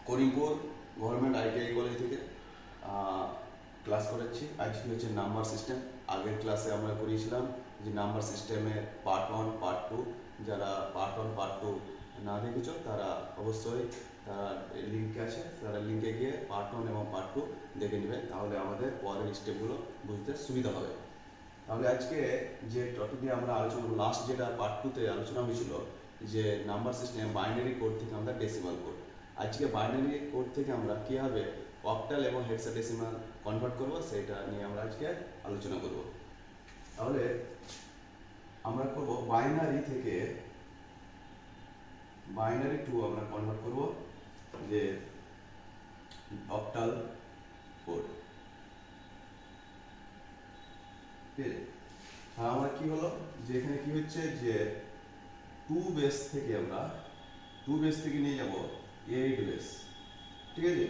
Karimpur government ITI college থেকে class করাচ্ছি। আজকে হচ্ছে নাম্বার সিস্টেম। আগের ক্লাসে আমরা করিয়েছিলাম যে নাম্বার সিস্টেমের পার্ট 1 পার্ট 2। যারা পার্ট 1 পার্ট 2 না দেখেছো তারা অবশ্যই তারা লিঙ্কে আছে, তারা লিঙ্কে গিয়ে পার্ট 1 এবং পার্ট 2 দেখে নেবে, তাহলে আমাদের পরের স্টেপগুলো বুঝতে সুবিধা হবে। তাহলে আজকে যে টপিক নিয়ে আমরা আলোচনা করব, লাস্ট যেটা পার্ট 2তে আলোচনা হয়েছিল যে নাম্বার সিস্টেম বাইনারি কোড থেকে আমরা ডেসিমাল কোড। আজকে বাইনারি কোড থেকে আমরা কীভাবে অক্টাল এবং হেক্সাডেসিমাল কনভার্ট করব সেটা নিয়ে আমরা আজকে আলোচনা করব। তাহলে আমরা করব বাইনারি থেকে বাইনারি টু আমরা কনভার্ট করব যে অক্টাল কোড। আমরা কি হলো যে এখানে কি হচ্ছে যে 2 বেস থেকে আমরা 2 বেস থেকে নিয়ে যাব 8 বেস, ঠিক আছে।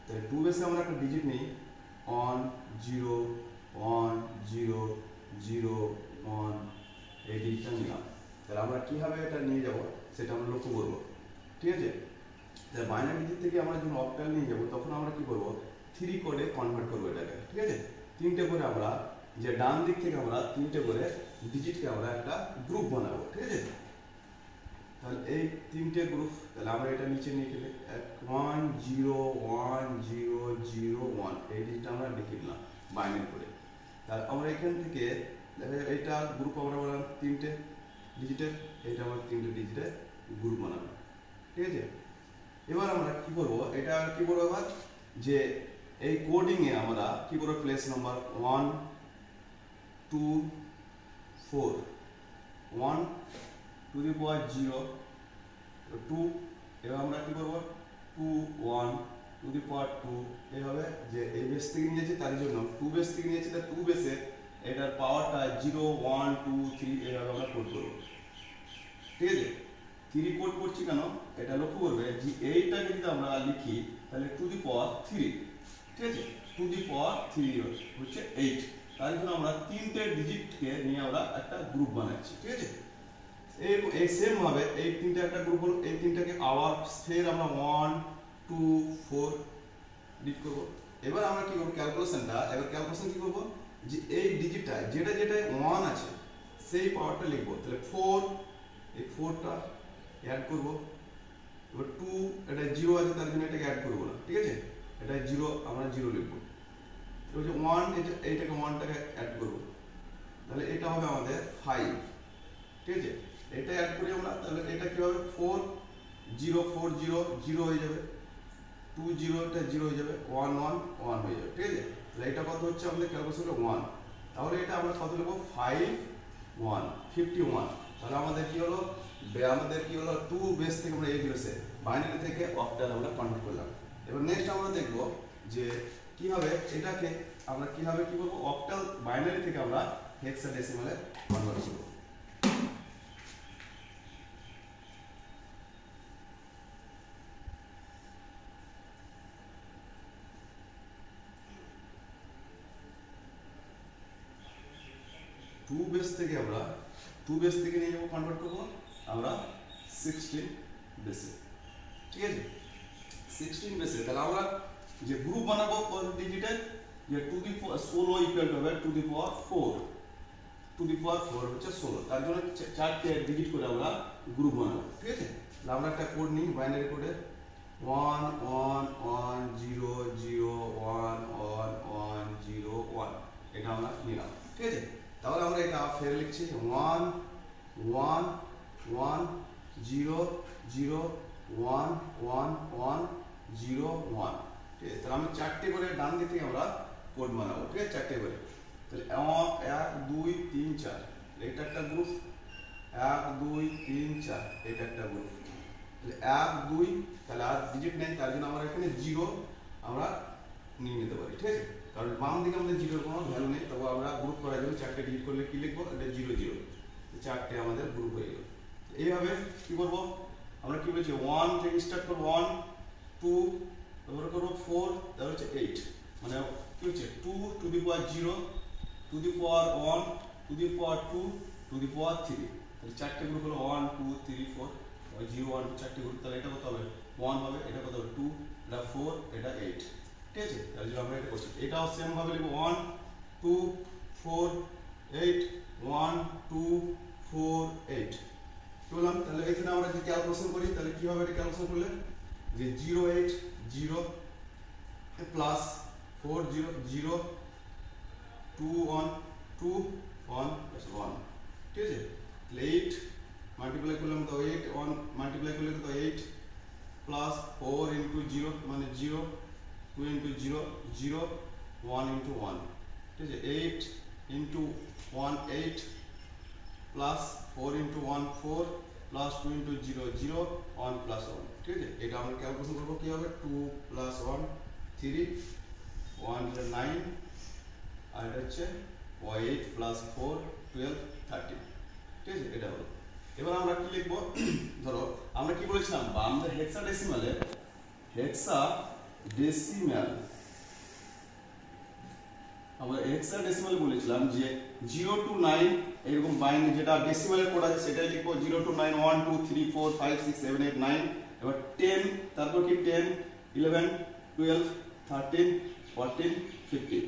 তাহলে 2 বেসে আমরা একটা ডিজিট নিই 1 0 1 0 0 1, এই ডিজিটটা নিলাম। তাহলে আমরা কিভাবে এটা নিয়ে যাব সেটা আমরা লক্ষ্য করব, ঠিক আছে। তাহলে বাইনারি ডিজিট থেকে আমরা যখন অক্টাল নিয়ে যাব তখন আমরা কি করব 3 কোডে কনভার্ট করব এটাকে, ঠিক আছে। 3টে করে আমরা যে ডান দিক থেকে আমরা 3টে করে ডিজিটকে আমরা একটা গ্রুপ বানাবো, ঠিক আছে। তাহলে এই 3টে গ্রুপ, তাহলে আমরা এটা নিচে নিয়ে গেলে 1 0 1 0 0 1, এই ডিজিটটা আমরা লিখে দিলাম বাইনারি করে। তাহলে আমরা এখান থেকে এইটা গ্রুপ আমরা বানালাম 3টে ডিজিটের, এটা আমরা 3টে ডিজিটের গ্রুপ বানাবো, ঠিক আছে। এবার আমরা কি করব, এটা কি করব এবার যে এই কোডিং এ আমরা কি করব place number 1 2 4 1 to the power 0 2, এবার আমরা কি করব 2 1 টু দি পাওয়ার 2, এইভাবে যে এই বেস থেকে নিয়েছি তার জন্য 2 বেস থেকে নিয়েছি, তার 2 বেসে এটার পাওয়ারটা 0 1 2 3 এইভাবে আমরা কোড করব, ঠিক আছে। 3 কোড করছি কেন এটা লক্ষ্য করবে যে এইটাকে যদি আমরা লিখি তাহলে টু দি পাওয়ার 3, ঠিক আছে। টু দি পাওয়ার 3 হচ্ছে 8, তার জন্য আমরা 3টে ডিজিটকে নিয়ে আমরা একটা গ্রুপ বানাচ্ছি, ঠিক আছে। এই সেম ভাবে এই 3টে একটা গ্রুপ হলো, এই 3টাকে আবার ফের আমরা 1 2 4 ডিট করব। এবার আমরা কি করব ক্যালকুলেশনটা, এবার ক্যালকুলেশন কি করব যে এই ডিজিটটা যেটা যেটা 1 আছে সেই পাওয়ারটা লিখব। তাহলে 4, এই 4টা অ্যাড করব। এবার 2, এটা 0 আছে তার জন্য এটাকে অ্যাড করব না, ঠিক আছে। এটা 0 আমরা 0 লিখব। এবার যে 1, এইটাকে 1টাকে অ্যাড করব, তাহলে এটা হবে আমাদের 5, ঠিক আছে। এটা অ্যাড করি আমরা, তাহলে এটা কি হবে 4 0 4 0 0 হয়ে যাবে, 2 0 এটা 0 হয়ে যাবে, 1 1 1 হয়ে যাবে, ঠিক আছে। তাহলে এটা কত হচ্ছে আমাদের ক্যালকুলেশনে 1, তাহলে এটা আমরা কত লিখব 5 1 51। তাহলে আমাদের কি হলো 2 বেস থেকে আমরা 8 বেসে বাইনারি থেকে অক্টাল আমরা কনভার্ট করলাম। এবার নেক্সট আমরা দেখব যে কিভাবে এটাকে আমরা কিভাবে কি করব অক্টাল বাইনারি থেকে আমরা হেক্সাডেসিমালে কনভার্ট করব। টু বেস থেকে নিয়ে যাবো কনভার্ট করবো আমরা 16 বেসে, ঠিক আছে। 16 বেসে তাহলে আমরা যে গ্রুপ বানাবো ডিজিটের যে টু দি 16 ইকুয়াল হবে to the power 4, to the power 4 হচ্ছে 16, তার জন্য 4টে ডিজিট করে আমরা গ্রুপ বানাবো, ঠিক আছে। তাহলে আমরা একটা কোড নিই বাইনারি কোডে 1 1 1 0 0 1 1 1 0 1, এটা আমরা নিলাম, ঠিক আছে। তাহলে আমরা এটা ফের লিখছি 1 1 1 0 0 1 1 1 0 1, ঠিক আছে। তাহলে আমি 4টে করে ডান দিক থেকে আমরা কোড বানাবো, ঠিক আছে, 4টে করে। তাহলে 1 2 3 4, এটা একটা গ্রুপ, 1 2 3 4, এটা একটা গ্রুপ। তাহলে 1 2, তাহলে আর ডিজিট নেই তার জন্য আমরা এখানে 0 আমরা নিয়ে নিতে পারি, ঠিক আছে। কারণ বাম দিকে আমাদের 0 কোনো ভ্যালু নেই, তবে আমরা গ্রুপ করার জন্য 4টে ডিজিট করলে কি লিখবো এটা 0 0, 4টে আমাদের গ্রুপ হয়ে গেল। এইভাবে কি করব আমরা কি বলছি 1 থেকে স্টার্ট করব 1 2, তারপরে করব 4, তারপর হচ্ছে 8, মানে কি হচ্ছে 2 to the power 0 to the power 1 to the power 2 to the power 3, তাহলে 4টে গ্রুপ হলো 1 2 3 4 0 1 2 চারটি গ্রুপ, তাহলে এটা কত হবে 1 হবে, এটা কত হবে 2, এটা 4, এটা 8, ঠিক আছে। তাহলে আমরা এটা করছি, এটাও সেম ভাবে লিখব 1 2 4 8 1 2 4 8 বললাম। তাহলে এখানে আমরা যদি ক্যালকুলেশন করি তাহলে কি হবে, এটা ক্যালকুলেশন করলে যে 0 8 0 প্লাস 4 0 0 2 1 2 1 প্লাস 1, ঠিক আছে। তাহলে 8 মাল্টিপ্লাই করলাম তো 8 1 মাল্টিপ্লাই করলে তো 8 প্লাস 4 ইনটু 0 মানে 0 2 ইনটু 0 0 1 ইনটু 1, ঠিক আছে। 8 into 1 8 plus 4 into 1 4 plus 2 into 0 0 1 plus 1, ঠিক আছে। এটা আমরা ক্যালকুলেশন করবো কি হবে 2 প্লাস 1 3 1 9 আর এটা হচ্ছে 8 প্লাস 4 12 13, ঠিক আছে। এটা হলো। এবার আমরা কি লিখব, ধরো আমরা কি বলেছিলাম আমাদের হেক্সাডেসিমালে আমরা হেক্সাডেসিমাল বলেছিলাম যে 0 to 9 এরকম বাইনারি যেটা ডেসিমালের কোড আছে সেটাই লিখবো 0 to 9 1 2 3 4 5 6 7 8 9, এবার 10 তারপর কি 10 11 12 13 14 15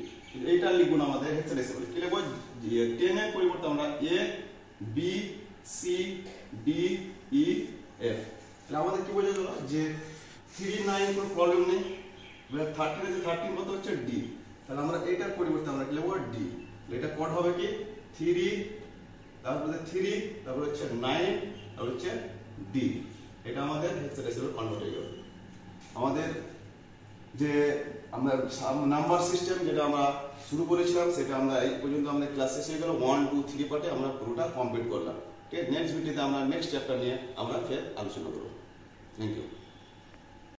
এইটা লিখবো না আমাদের হেক্সাডেসিমাল। কি লিখবো 10 এর পরিবর্তে আমরা a b c d e f। তাহলে আমাদের কি বোঝা গেল যে 3 9 কোনো প্রবলেম নেই, এবার 13 এর 13 কত হচ্ছে d, তাহলে আমরা এটার পরিবর্তে আমরা কি লিখব d। এটা কোড হবে কি 3 তারপরে 3 তারপর হচ্ছে 9 তারপর হচ্ছে d, এটা আমাদের হেক্সাডেসিমাল কনভার্ট হয়ে গেল। আমাদের যে আমরা নাম্বার সিস্টেম যেটা আমরা শুরু করেছিলাম সেটা আমরা এই পর্যন্ত আমাদের ক্লাস শেষ হয়ে গেল, 1 2 3 পার্টে আমরা পুরোটা কমপ্লিট করলাম, ঠিক আছে। নেক্সট ভিডিওতে আমরা নেক্সট চ্যাপ্টার নিয়ে আমরা ফের আলোচনা করব। Thank you.